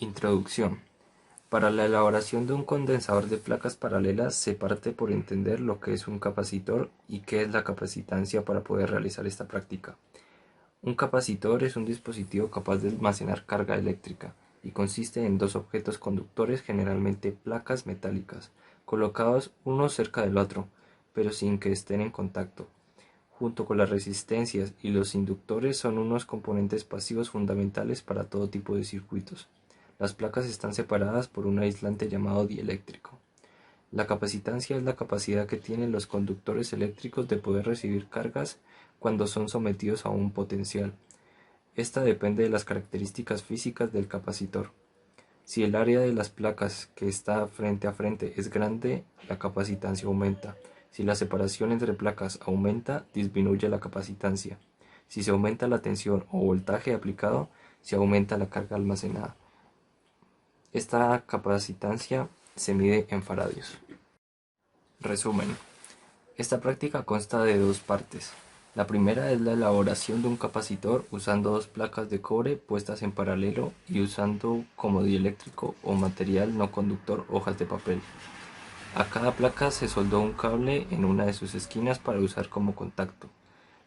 Introducción. Para la elaboración de un condensador de placas paralelas se parte por entender lo que es un capacitor y qué es la capacitancia para poder realizar esta práctica. Un capacitor es un dispositivo capaz de almacenar carga eléctrica y consiste en dos objetos conductores, generalmente placas metálicas, colocados uno cerca del otro, pero sin que estén en contacto. Junto con las resistencias y los inductores son unos componentes pasivos fundamentales para todo tipo de circuitos. Las placas están separadas por un aislante llamado dieléctrico. La capacitancia es la capacidad que tienen los conductores eléctricos de poder recibir cargas cuando son sometidos a un potencial. Esta depende de las características físicas del capacitor. Si el área de las placas que está frente a frente es grande, la capacitancia aumenta. Si la separación entre placas aumenta, disminuye la capacitancia. Si se aumenta la tensión o voltaje aplicado, se aumenta la carga almacenada. Esta capacitancia se mide en faradios. Resumen. Esta práctica consta de dos partes. La primera es la elaboración de un capacitor usando dos placas de cobre puestas en paralelo y usando como dieléctrico o material no conductor hojas de papel. A cada placa se soldó un cable en una de sus esquinas para usar como contacto.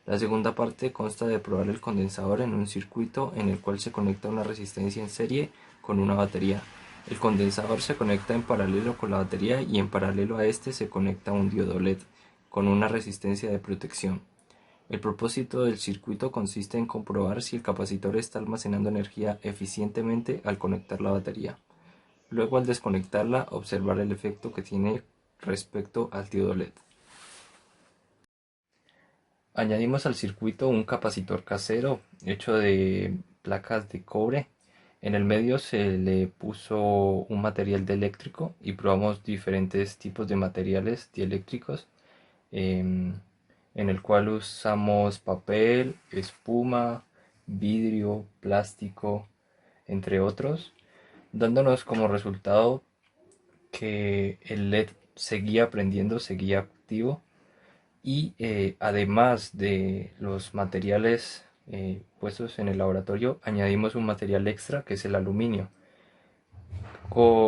La segunda parte consta de probar el condensador en un circuito en el cual se conecta una resistencia en serie con una batería. El condensador se conecta en paralelo con la batería y en paralelo a este se conecta un diodo LED con una resistencia de protección. El propósito del circuito consiste en comprobar si el capacitor está almacenando energía eficientemente al conectar la batería. Luego, al desconectarla, observar el efecto que tiene respecto al diodo LED. Añadimos al circuito un capacitor casero hecho de placas de cobre. En el medio se le puso un material dieléctrico y probamos diferentes tipos de materiales dieléctricos, en el cual usamos papel, espuma, vidrio, plástico, entre otros, dándonos como resultado que el LED seguía prendiendo, seguía activo y además de los materiales puestos en el laboratorio, añadimos un material extra que es el aluminio.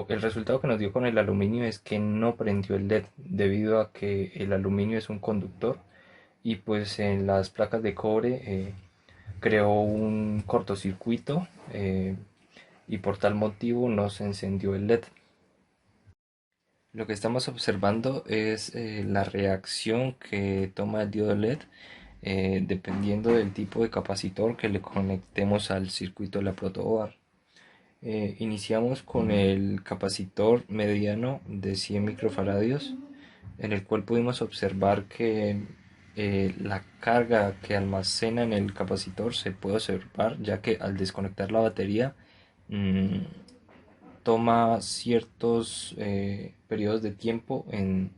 El resultado que nos dio con el aluminio es que no prendió el LED debido a que el aluminio es un conductor y pues en las placas de cobre creó un cortocircuito y por tal motivo no se encendió el LED. Lo que estamos observando es la reacción que toma el diodo LED dependiendo del tipo de capacitor que le conectemos al circuito de la protoboard. Iniciamos con el capacitor mediano de 100 microfaradios, en el cual pudimos observar que la carga que almacena en el capacitor se puede observar, ya que al desconectar la batería mmm, toma ciertos periodos de tiempo en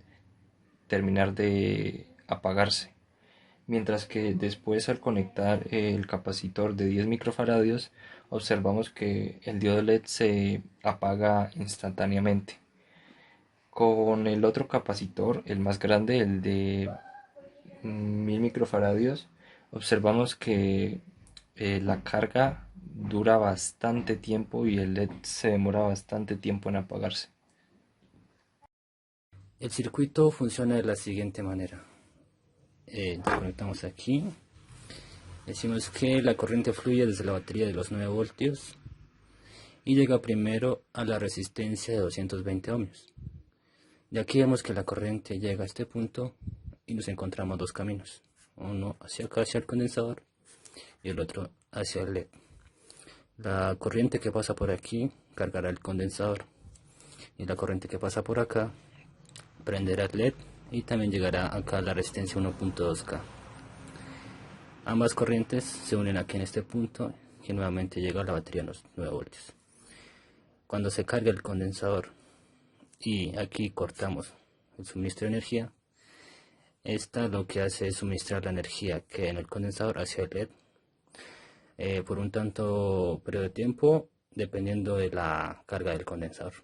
terminar de apagarse, mientras que después al conectar el capacitor de 10 microfaradios observamos que el diodo LED se apaga instantáneamente. Con el otro capacitor, el más grande, el de 1000 microfaradios, observamos que la carga dura bastante tiempo y el LED se demora bastante tiempo en apagarse. El circuito funciona de la siguiente manera. Desconectamos aquí. Decimos que la corriente fluye desde la batería de los 9 voltios y llega primero a la resistencia de 220 ohmios. De aquí vemos que la corriente llega a este punto y nos encontramos dos caminos, uno hacia acá, hacia el condensador, y el otro hacia el LED. La corriente que pasa por aquí cargará el condensador y la corriente que pasa por acá prenderá el LED y también llegará acá a la resistencia 1.2K. Ambas corrientes se unen aquí en este punto y nuevamente llega a la batería a los 9 voltios. Cuando se carga el condensador y aquí cortamos el suministro de energía, esta lo que hace es suministrar la energía que hay en el condensador hacia el LED por un tanto periodo de tiempo dependiendo de la carga del condensador.